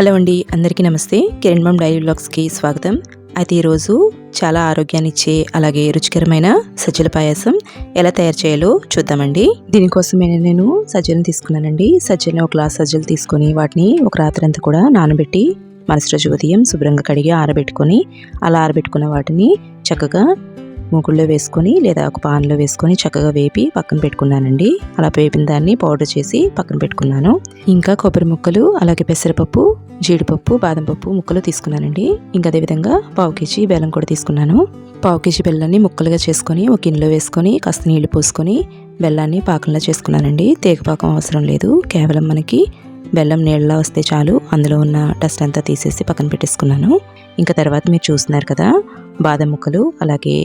Hello అండి, అందరికీ నమస్తే. కిరణ్ మమ్ డైలీ వ్లాగ్స్కి స్వాగతం. అయితే ఈరోజు చాలా ఆరోగ్యాన్ని ఇచ్చే అలాగే రుచికరమైన సజ్జల పాయసం ఎలా తయారు చేయాలో చూద్దామండి. దీనికోసమే నేను సజ్జలను తీసుకున్నానండి. సజ్జలను ఒక గ్లాస్ సజ్జలు తీసుకొని వాటిని ఒక రాత్రి అంతా కూడా నానబెట్టి మరుసటి రోజు ఉదయం శుభ్రంగా కడిగి ఆరబెట్టుకొని అలా ఆరబెట్టుకున్న వాటిని చక్కగా మూకుల్లో వేసుకొని లేదా ఒక పాన్లో వేసుకొని చక్కగా వేపి పక్కన పెట్టుకున్నానండి. అలా వేపిన దాన్ని పౌడర్ చేసి పక్కన పెట్టుకున్నాను. ఇంకా కొబ్బరి ముక్కలు అలాగే పెసరపప్పు, జీడిపప్పు, బాదం పప్పు ముక్కలు తీసుకున్నానండి. ఇంకా అదేవిధంగా 1/2 కేజీ బెల్లం కూడా తీసుకున్నాను. 1/2 కేజీ బెల్లాన్ని ముక్కలుగా చేసుకొని ఒక గిన్నెలో వేసుకొని కాస్త నీళ్లు పోసుకొని బెల్లాన్ని పాకంలా చేసుకున్నానండి. తేగపాకం అవసరం లేదు, కేవలం మనకి బెల్లం నీళ్ళలా వస్తే చాలు. అందులో ఉన్న డస్ట్ అంతా తీసేసి పక్కన పెట్టేసుకున్నాను. ఇంకా తర్వాత మీరు చూస్తున్నారు కదా, బాదం ముక్కలు అలాగే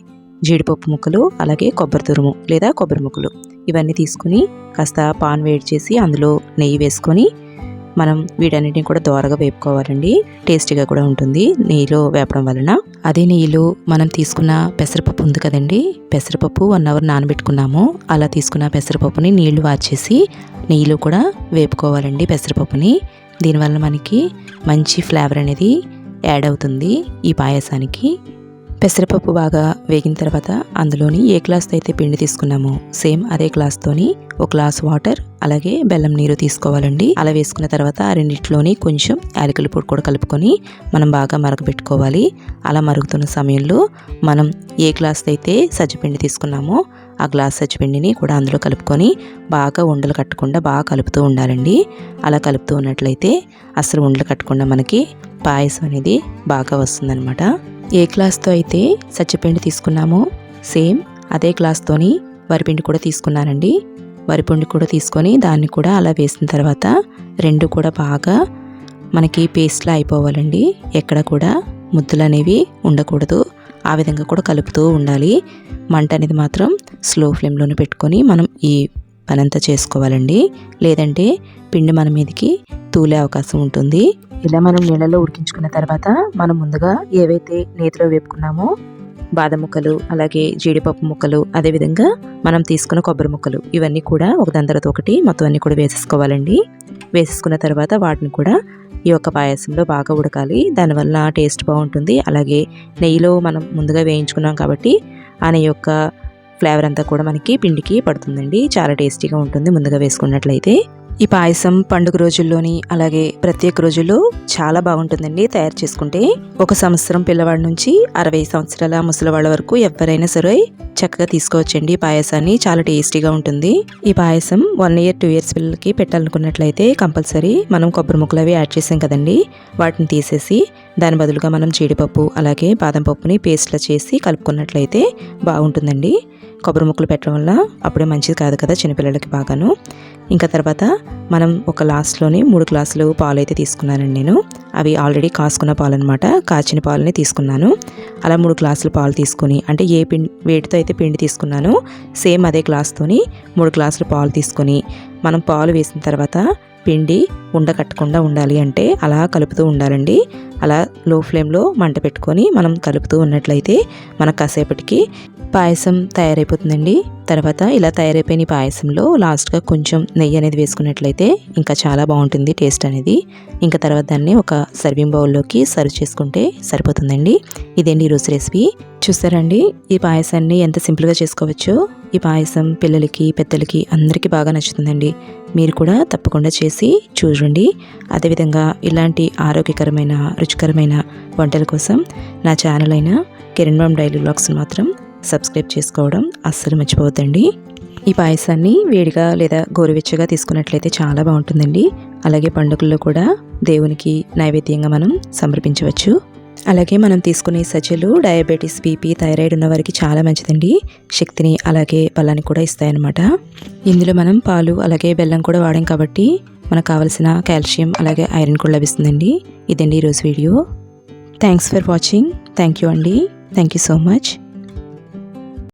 జీడిపప్పు ముక్కలు అలాగే కొబ్బరి తురుము లేదా కొబ్బరి ముక్కలు ఇవన్నీ తీసుకుని కాస్త పాన్ వేడి చేసి అందులో నెయ్యి వేసుకొని మనం వీటన్నిటిని కూడా దోరగా వేపుకోవాలండి. టేస్టీగా కూడా ఉంటుంది నెయ్యిలో వేపడం వలన. అదే నెయ్యిలో మనం తీసుకున్న పెసరపప్పు ఉంది కదండి, పెసరపప్పు 1 అవర్ నానబెట్టుకున్నాము. అలా తీసుకున్న పెసరపప్పుని నీళ్లు వాచేసి నెయ్యిలో కూడా వేపుకోవాలండి పెసరపప్పుని. దీనివల్ల మనకి మంచి ఫ్లేవర్ అనేది యాడ్ అవుతుంది ఈ పాయసానికి. పెసరపప్పు బాగా వేగిన తర్వాత అందులోని ఏ గ్లాస్తో అయితే పిండి తీసుకున్నామో సేమ్ అదే గ్లాస్తోని 1 గ్లాస్ వాటర్ అలాగే బెల్లం నీరు తీసుకోవాలండి. అలా వేసుకున్న తర్వాత ఆ రెండిట్లోని కొంచెం యాలకుల పొడి కూడా కలుపుకొని మనం బాగా మరగబెట్టుకోవాలి. అలా మరుగుతున్న సమయంలో మనం ఏ గ్లాస్తో అయితే సజ్జపిండి తీసుకున్నామో ఆ గ్లాస్ సజ్జపిండిని కూడా అందులో కలుపుకొని బాగా ఉండలు కట్టకుండా బాగా కలుపుతూ ఉండాలండి. అలా కలుపుతూ ఉన్నట్లయితే అసలు ఉండలు కట్టకుండా మనకి పాయసం అనేది బాగా వస్తుందన్నమాట. ఏ గ్లాస్తో అయితే సజ్జపిండి తీసుకున్నామో సేమ్ అదే గ్లాస్తోని వరిపిండి కూడా తీసుకున్నానండి. వరిపిండి కూడా తీసుకొని దాన్ని కూడా అలా వేసిన తర్వాత రెండు కూడా బాగా మనకి పేస్ట్లా అయిపోవాలండి. ఎక్కడ కూడా ముద్దలు అనేవి ఉండకూడదు. ఆ విధంగా కూడా కలుపుతూ ఉండాలి. మంట అనేది మాత్రం స్లో ఫ్లేమ్లోనే పెట్టుకొని మనం ఈ పనంతా చేసుకోవాలండి. లేదంటే పిండి మన మీదకి తూలే అవకాశం ఉంటుంది. ఇలా మనం నీళ్ళలో ఉడికించుకున్న తర్వాత మనం ముందుగా ఏవైతే నేతిలో వేపుకున్నామో బాదం ముక్కలు అలాగే జీడిపప్పు ముక్కలు అదేవిధంగా మనం తీసుకున్న కొబ్బరి ముక్కలు ఇవన్నీ కూడా ఒకదాని తర్వాత ఒకటి మొత్తం అన్నీ కూడా వేసేసుకోవాలండి. వేసేసుకున్న తర్వాత వాటిని కూడా ఈ యొక్క పాయసంలో బాగా ఉడకాలి. దానివల్ల టేస్ట్ బాగుంటుంది. అలాగే నెయ్యిలో మనం ముందుగా వేయించుకున్నాం కాబట్టి ఆ నెయ్యి యొక్క ఫ్లేవర్ అంతా కూడా మనకి పిండికి పడుతుందండి. చాలా టేస్టీగా ఉంటుంది ముందుగా వేసుకున్నట్లయితే. ఈ పాయసం పండుగ రోజుల్లోని అలాగే ప్రత్యేక రోజుల్లో చాలా బాగుంటుందండి తయారు చేసుకుంటే. 1 సంవత్సరం పిల్లవాడి నుంచి 60 సంవత్సరాల ముసలి వాళ్ళ వరకు ఎవరైనా సరే చక్కగా తీసుకోవచ్చండి ఈ పాయసాన్ని. చాలా టేస్టీగా ఉంటుంది. ఈ పాయసం 1 ఇయర్ 2 ఇయర్స్ పిల్లలకి పెట్టాలనుకున్నట్లయితే కంపల్సరీ మనం కొబ్బరి ముక్కలు అవి యాడ్ చేసాం కదండి, వాటిని తీసేసి దాని బదులుగా మనం జీడిపప్పు అలాగే బాదం పప్పుని పేస్ట్లా చేసి కలుపుకున్నట్లయితే బాగుంటుందండి. కొబ్బరి ముక్కలు పెట్టడం వల్ల అప్పుడే మంచిది కాదు కదా చిన్నపిల్లలకి బాగాను. ఇంకా తర్వాత మనం ఒక లాస్ట్లోని 3 గ్లాసులు పాలు అయితే తీసుకున్నానండి నేను. అవి ఆల్రెడీ కాసుకున్న పాలు అనమాట, కాచిన పాలని తీసుకున్నాను. అలా 3 గ్లాసులు పాలు తీసుకొని అంటే ఏ వేటితో అయితే పిండి తీసుకున్నానో సేమ్ అదే గ్లాస్తోని 3 గ్లాసులు పాలు తీసుకొని మనం పాలు వేసిన తర్వాత పిండి ఉండకట్టకుండా ఉండాలి అంటే అలా కలుపుతూ ఉండాలండి. అలా లో ఫ్లేమ్లో మంట పెట్టుకొని మనం కలుపుతూ ఉన్నట్లయితే మనకు కాసేపటికి పాయసం తయారైపోతుందండి. తర్వాత ఇలా తయారైపోయిన పాయసంలో లాస్ట్గా కొంచెం నెయ్యి అనేది వేసుకున్నట్లయితే ఇంకా చాలా బాగుంటుంది టేస్ట్ అనేది. ఇంకా తర్వాత దాన్ని ఒక సర్వింగ్ బౌల్లోకి సర్వ్ చేసుకుంటే సరిపోతుందండి. ఇదేంటి ఈరోజు రెసిపీ. చూస్తారండి ఈ పాయసాన్ని ఎంత సింపుల్గా చేసుకోవచ్చో. ఈ పాయసం పిల్లలకి పెద్దలకి అందరికీ బాగా నచ్చుతుందండి. మీరు కూడా తప్పకుండా చేసి చూడండి. అదేవిధంగా ఇలాంటి ఆరోగ్యకరమైన రుచికరమైన వంటల కోసం నా ఛానల్ అయిన కిరణ్ మమ్ డైలీ వ్లాగ్స్ మాత్రం సబ్స్క్రైబ్ చేసుకోవడం అస్సలు మర్చిపోవద్దండి. ఈ పాయసాన్ని వేడిగా లేదా గోరువెచ్చగా తీసుకున్నట్లయితే చాలా బాగుంటుందండి. అలాగే పండుగల్లో కూడా దేవునికి నైవేద్యంగా మనం సమర్పించవచ్చు. అలాగే మనం తీసుకునే సజ్జలు డయాబెటీస్, బీపీ, థైరాయిడ్ ఉన్న వారికి చాలా మంచిదండి. శక్తిని అలాగే బలాన్ని కూడా ఇస్తాయన్నమాట. ఇందులో మనం పాలు అలాగే బెల్లం కూడా వాడాం కాబట్టి మనకు కావాల్సిన కాల్షియం అలాగే ఐరన్ కూడా లభిస్తుందండి. ఇదండి ఈరోజు వీడియో. Thanks for watching. Thank you అండి. Thank you so much.